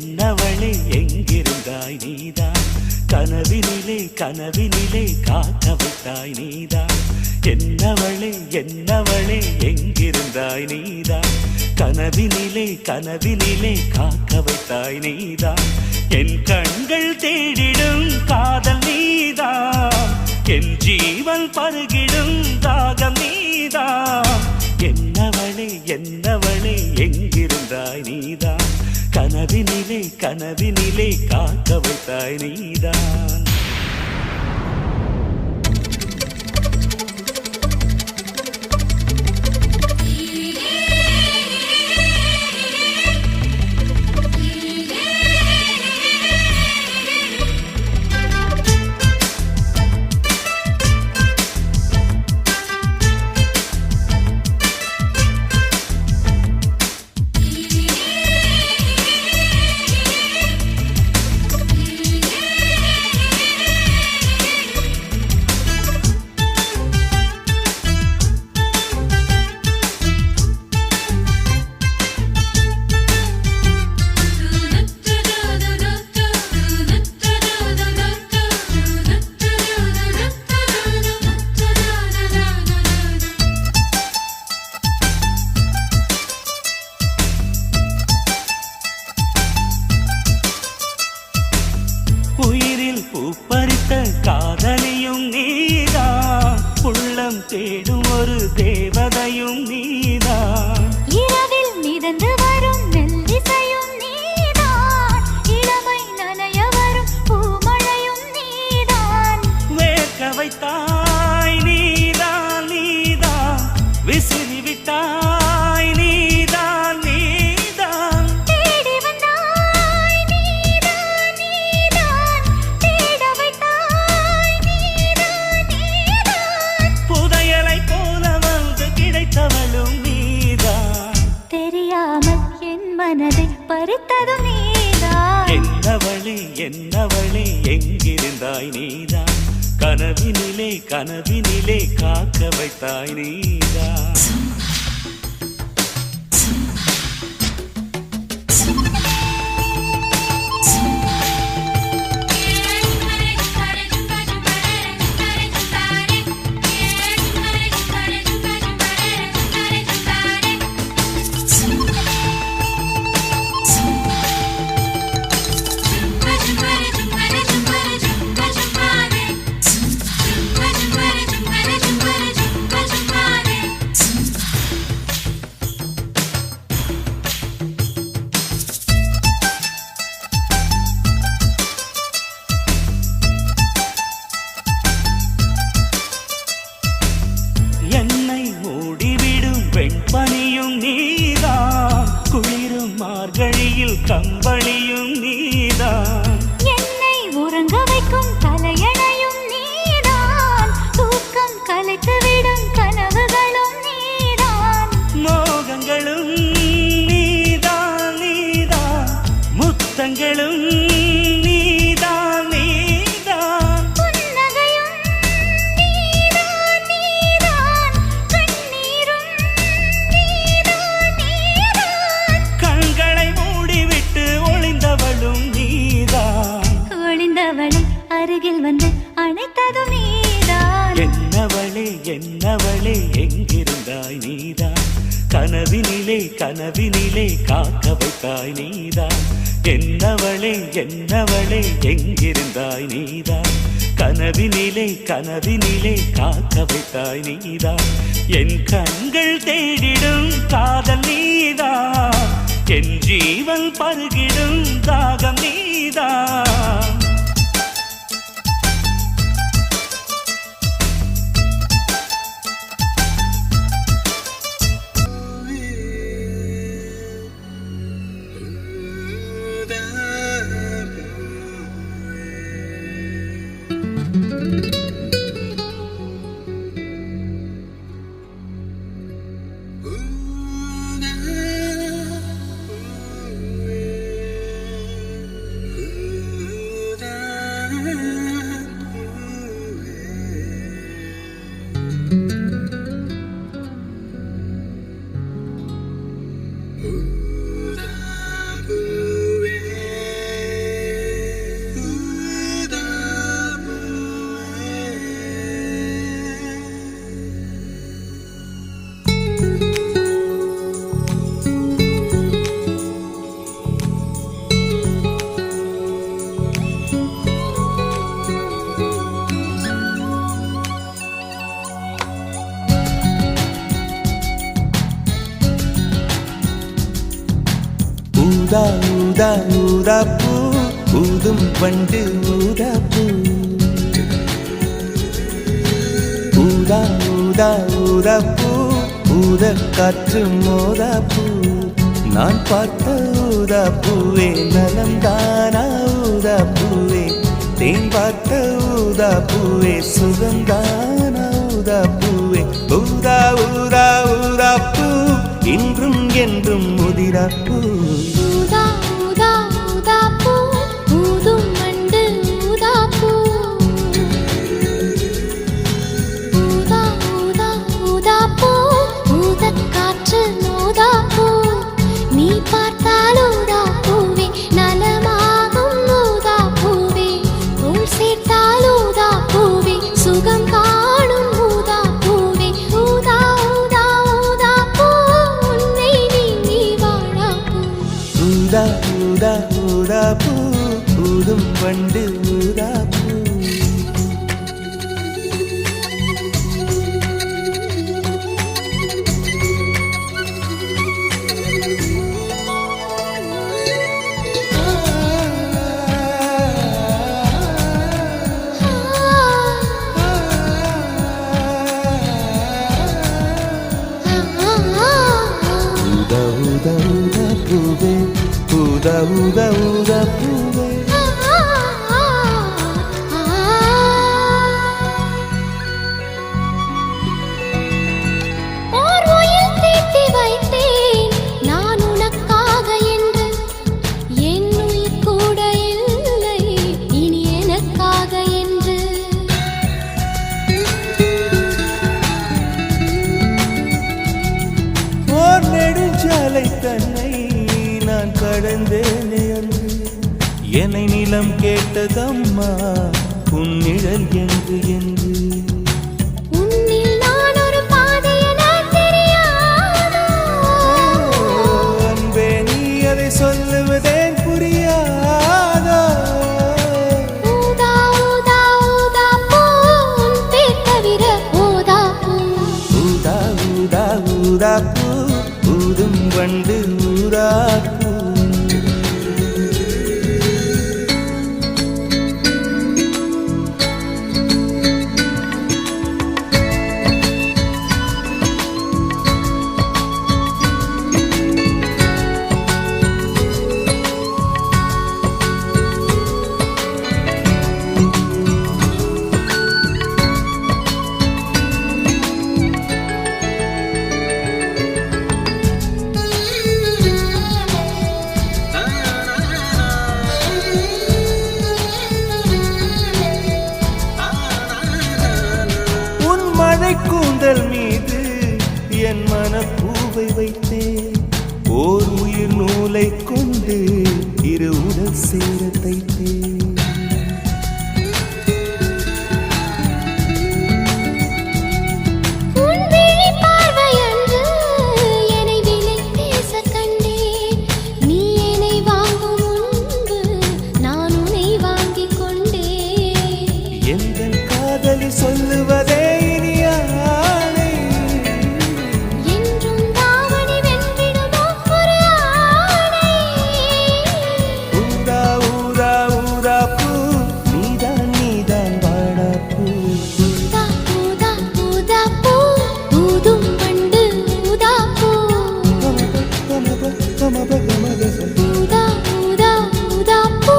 என்னவளே எங்கிருந்தாய் நீதான், கனவினிலே கனவினிலே காக்க வைத்தாய் நீதான். என்னவளே என்னவளே எங்கிருந்தாய் நீதான், கனவினிலே கனவினிலே காக்க வைத்தாய் நீதான். என் கண்கள் தேடிடும் காதல் நீதான், என் ஜீவன் பருகிடும் தாகம் நீதான். என்னவளே என்னவளே எங்கிருந்தாய் நீதான், கனவினிலே கனவினிலே காக்க வைத்தாய் நீதான். பூப்பறித்த காதலியும் நீதான், உள்ளம் தேடும் ஒரு தேவதையும் நீதான். இரவில் மிதந்து வரும் மெல்லிசையும் நீதான், இளமை நனைய வரும் பூமழையும் நீதான். வேர்க்க வைத்தாய் நீதான் நீதான், விசிறி விட்டாய் நீதான் நீதான். தேடி வந்தாய் நீதான் நீதான், தேட வைத்தாய் நீதான் நீதான். புதையலை போல வந்து கிடைத்தவளும் நீதான், தெரியாமல் என் மனதை பறித்ததும் நீதான். என்னவளே என்னவளே எங்கிருந்தாய் நீதான், கனவினிலே கனவினிலே காக்க வைத்தாய் நீதான். வெண்பனியும் நீதான், குளிரும் மார்கழியில் கம்பளியும் நீதான். என்னை உறங்க வைக்கும் தலையணையும் நீதான், தூக்கம் கலைத்துவிடும் கனவுகளும் நீதான். மோகங்களும் நீதான் நீதான், முத்தங்களும் நீதான் நீதான். புன்னகையும் நீதான் நீதான், கண்ணீரும் நீதான் நீதான். கண்களை மூடிவிட்டு ஒளிந்தவளும் நீதான், ஒளிந்தவளை அருகில் வந்து அணைத்ததும் நீதான். என்னவளே என்னவளே எங்கிருந்தாய் நீதான், கனவினிலே கனவினிலே காக்க வைத்தாய் நீதான். என்னவளே என்னவளே எங்கிருந்தாய் நீதான், கனவினிலே கனவினிலே காக்க வைத்தாய் நீதான். என் கண்கள் தேடிடும் காதல் நீதான், என் ஜீவன் பருகிடும் தாகம் நீதான். ஊதா ஊதா ஊதா பூ ஊதும் பண்டு ஊதா பூ ஊதா ஊதா ஊதா பூ ஊத காற்று மோதா பூ நான் பார்த்த ஊதா பூவே நலம்தானா ஊதா பூவே தேன் பார்த்த ஊதா பூவே சுகந்தானா ஊதா பூவே ஊதா ஊதா ஊதா பூ இன்றும் என்றும் முதிரா பூ ஊதா ஊதா ஊதா பூ ஊதும் வண்டு ஊதா பூ ஊதா ஊதா ஊதா பூ ஊதக் காற்று மோதா பூ நீ பார்த்தால் ஊதா பூவே நலமாகும் ஊதா பூவே உள் சேர்த்தால் ஊதா பூவே சுகம் காணும் ஊதா பூவே ஊதா ஊதா ஊதா பூ உன்னை நீ வாழா பூ ஊதா ஊதா ஊதா பூ ஊதும் வண்டு ஊதா பூ ஊதா ஊதா ஊதா பூவே ஊதா ஊதா ஊதா பூவே ஓர் உயில் தீட்டி வைத்தேன் நான் உனக்காக என்று என் உயிர் கூட இல்லை இனி எனக்காக என்று ஓர் நெடுஞ்சாலை தன்னை நான் கடந்தேனே அன்று என்னை நிலம் கேட்டதம்மா உன் நிழல் என்று என்று உன்னில் நான் ஒரு பாதை என தெரியாதோ அன்பே நீ அதை சொல்லுவதேன் புரியாதோ ஊதா ஊதா ஊதா பூ உன் பேர் தவிர ஊதா பூ ஊதா ஊதா ஊதா பூ ஊதும் வண்டு ஊதா பூ உன் மழை கூந்தல் மீது என் மனப்பூவை வைத்தேன் ஓர் உயிர் நூலை கொண்டு இரு உடல் சேர தைத்தேன் உன் விழி பார்வையன்று என்னை விலை பேச கண்டேன் நீ என்னை வாங்கும் முன்பு நான் உன்னை வாங்கிக் கொண்டேன் எங்கள் காதலி சொல்லுவதே இனி ஆணை என்றும் தாவணி வென்றிடுமோ ஒரு ஆணை ஊதா ஊதா ஊதா பூ நீதான் நீதான் வாடா பூ ஊதா ஊதா ஊதா பூ ஊதும் வண்டு ஊதா பூ ஊதா ஊதா ஊதா பூ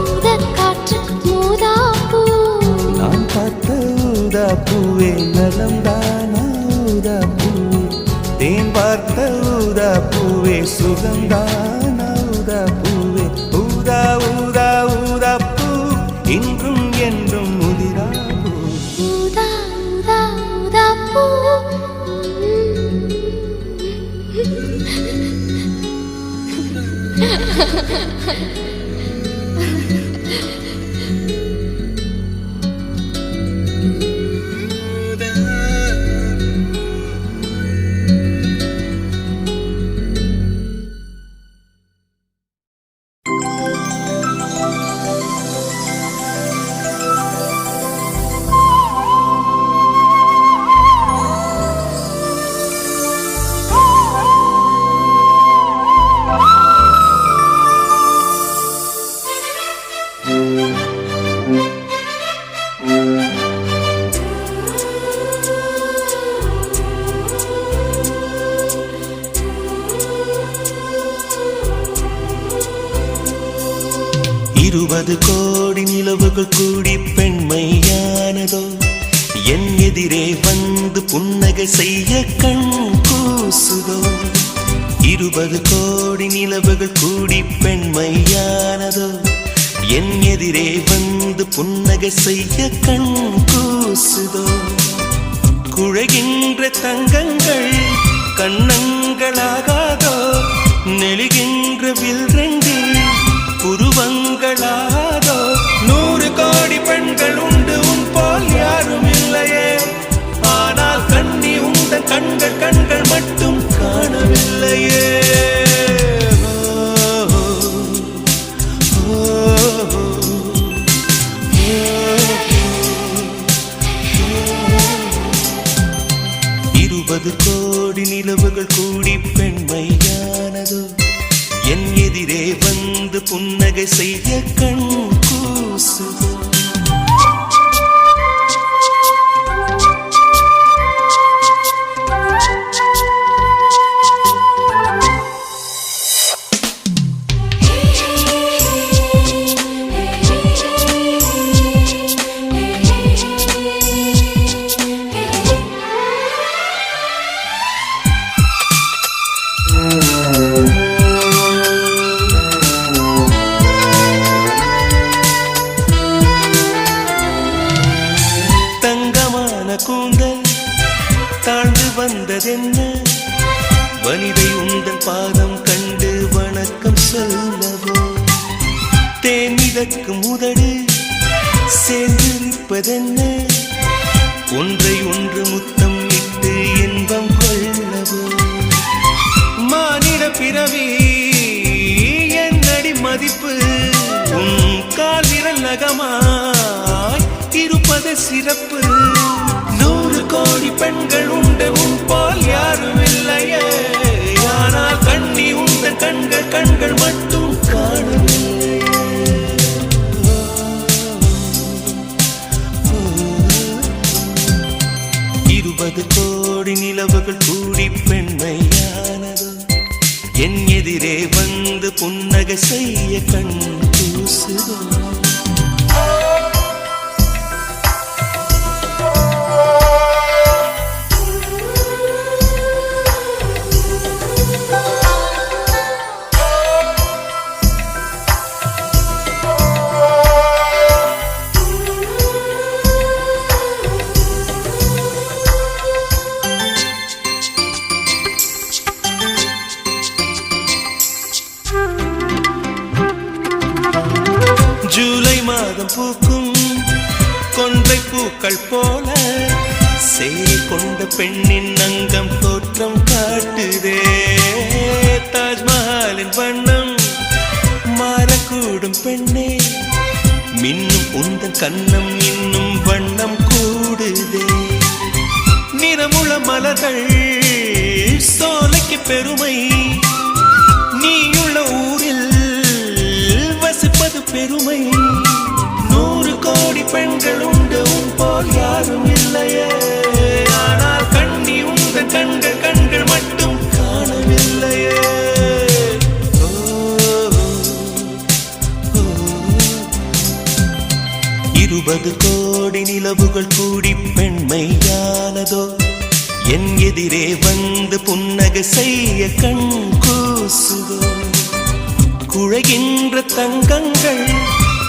ஊதக் காற்று மோதா பூ நான் பார்த்த ஊதா பூவே நலம்தானா ஊதா பூவே தேன் பார்த்த ஊதா பூவே சுகந்தானா ஊதா பூவே ஊதா ஊதா ஊதா பூ இன்றும் என்றும் முதிரா பூ ஊதா ஊதா ஊதா பூ 20 கோடி நிலவுகள் கூடி பெண்மையானதோ என் எதிரே வந்து புன்னகை செய்ய கண் கூசுதோ 20 கோடி நிலவுகள் கூடி பெண்மையானதோ என் எதிரே வந்து புன்னகை செய்ய கண் கூசுதோ குழைகின்ற தங்கங்கள் கண்ணங்களாகாதோ நெளிகின்ற வில் ரெண்டில் புருவங்களாகாதோ 100 கோடி பெண்கள் உண்டு உன் போல் யாரும் இல்லையே ஆனால் கண்ணி உண்ட கண்கள் கண்கள் மட்டும் காணவில்லையே கோடி நிலவுகள் கூடி பெண்மையானதோ என் எதிரே வந்து புன்னகை செய்ய கண் கூசுதோ கூந்தல் தாழ்ந்து வந்ததென்ன வனிதை உந்தன் பாதம் கண்டு வணக்கம் சொல்லவோ தேன் மிதக்கும் உதடு சேர்ந்திருப்பதென்ன ஒன்றை ஒன்று முத்தம் இட்டு இன்பம் கொள்ளவோ மானிட பிறவி என்னடி மதிப்பு உன் கால் விரல் நகமாய் இருப்பது சிறப்பு 100 கோடி பெண்கள் உண்டு உன் போல் யாரும் இல்லையே ஆனால் கண்ணி உந்த கண்கள் கண்கள் மட்டும் காணவில்லையே 20 கோடி நிலவுகள் கூடி பெண்மையானதோ என் எதிரே வந்து புன்னகை செய்ய கண் கூசுதோ ஜூலை மாதம் பூக்கும் கொன்றை பூக்கள் போல சேரி கொண்ட பெண்ணின் அங்கம் தோற்றம் காட்டுதே தாஜ்மஹாலின் வண்ணம் மாறக்கூடும் பெண்ணே மின்னும் உந்தன் கண்ணம் இன்னும் வண்ணம் கூடுதே நிறமுள மலர்கள் சோலைக்கு பெருமை நீயுள்ள ஊரில் வசிப்பது பெருமை 100 கோடி பெண்கள் உண்டு உன் போல் யாரும் இல்லையே ஆனால் கண்ணி உந்த கண்கள் கண்கள் மட்டும் காணவில்லையே 20 கோடி நிலவுகள் கூடி பெண்மையானதோ என் எதிரே வந்து புன்னகை செய்ய கண் கூசுதோ குழைகின்ற தங்கங்கள்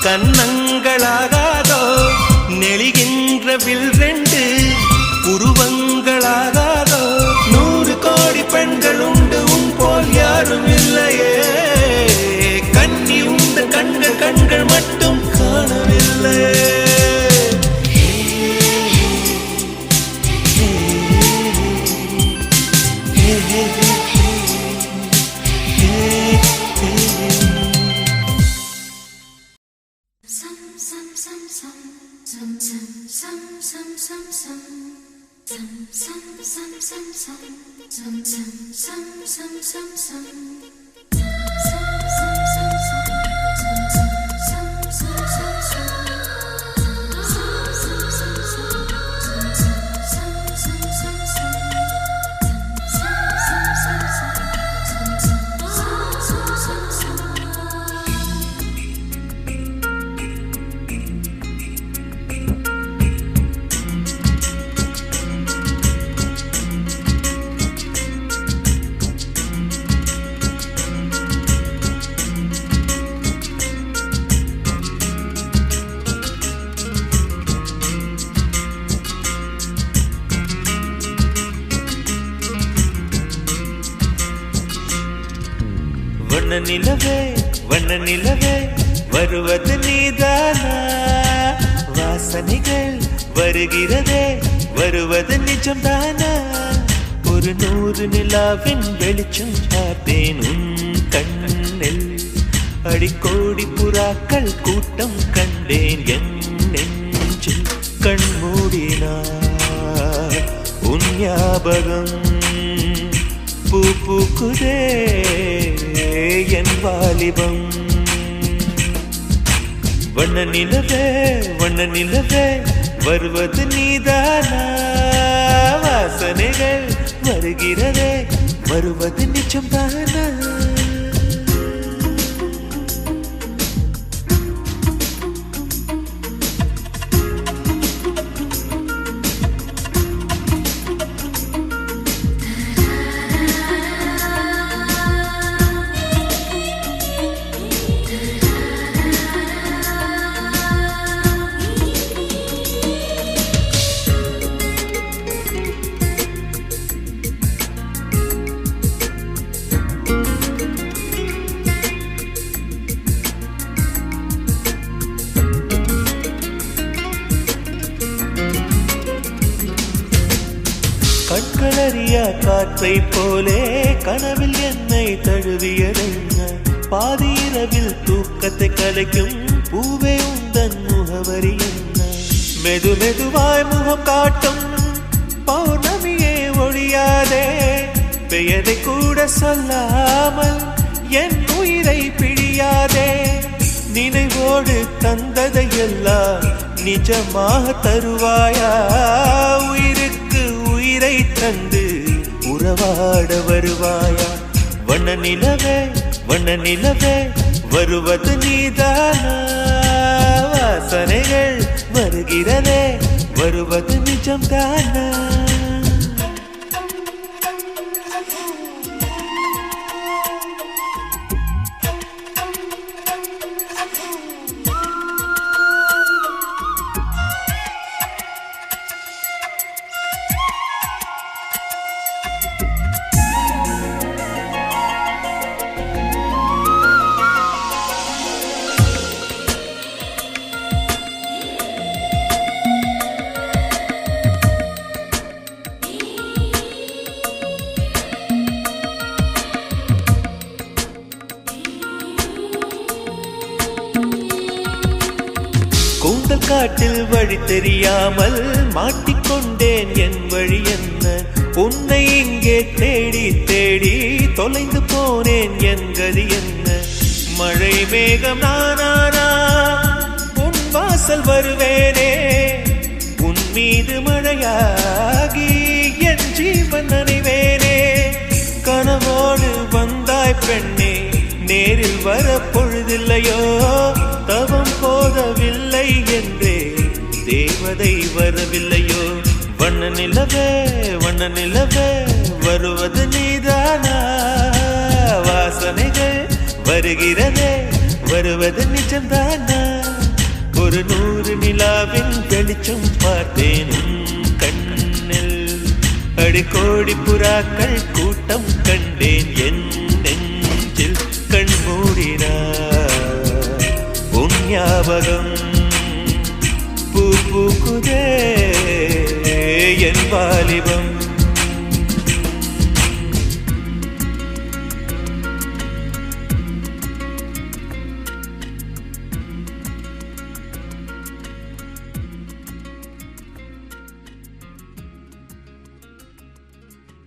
கண்ணங்களாகாதோ நெளிகின்ற வில் ரெண்டு உருவங்களாகாதோ 100 கோடி பெண்கள் உண்டு உன் போல் யாரும் இல்லையே கண்ணி உந்த கண்கள் கண்கள் மட்டும் காணவில்லையே நிலவே வண்ண நிலவே வருவது நீதானா வாசனைகள் வருகிறதே வருவது நிஜம்தானா ஒரு 100 நிலாவின் வெளிச்சம் பார்த்தேன் உன் கண்ணில் அடிக்கோடி புறாக்கள் கூட்டம் கண்டேன் என் நெஞ்சில் கண் மூடினார் உன் ஞாபகம் பூ பூக்குதே என் வாலிபம் வண்ண நிலவே வருவது நீதானா வாசனைகள் வருகிறதே வருவது நிஜம்தானா கண்களறியா காற்றை போலே கனவில் என்னை தழுவியதென்ன பாதி இரவில் தூக்கத்தை கலைக்கும் பூவே உந்தன் முகவரி என்ன மெது மெதுவாய் முகம் காட்டும் பௌர்ணமியே ஒழியாதே பெயரை கூட சொல்லாமல் என் உயிரை பிழியாதே நினைவோடு தந்ததையெல்லாம் நிஜமாக தருவாயா உயிருக்கு உயிரை தந்து உறவாட வருவாயா வண்ண நிலவே வருவது நீதானா வாசனைகள் வருகிறதே வருவது நிஜம்தானா கூந்தல் காட்டில் வழி தெரியாமல் மாட்டிக்கொண்டேன் என் வழி என்ன உன்னை இங்கே தேடி தேடி தொலைந்து போனேன் என் கதி என்ன மழை மேகம் நானானா உன் வாசல் வருவேனே உன் மீது மழையாகி என் ஜீவன் நனைவேனே கனவோடு வந்தாய் பெண்ணே நேரில் வர பொழுதில்லையோ தவம் போதவில்லை என்றே தேவதை வரவில்லையோ வண்ண நிலவே வருவது நீதானா வாசனைகள் வருகிறதே வருவது நிஜம்தானா ஒரு 100 நிலாவின் வெளிச்சம் பார்த்தேன் கண்ணில் அடிக்கோடி புறாக்கள் கூட்டம் கண்டேன் என்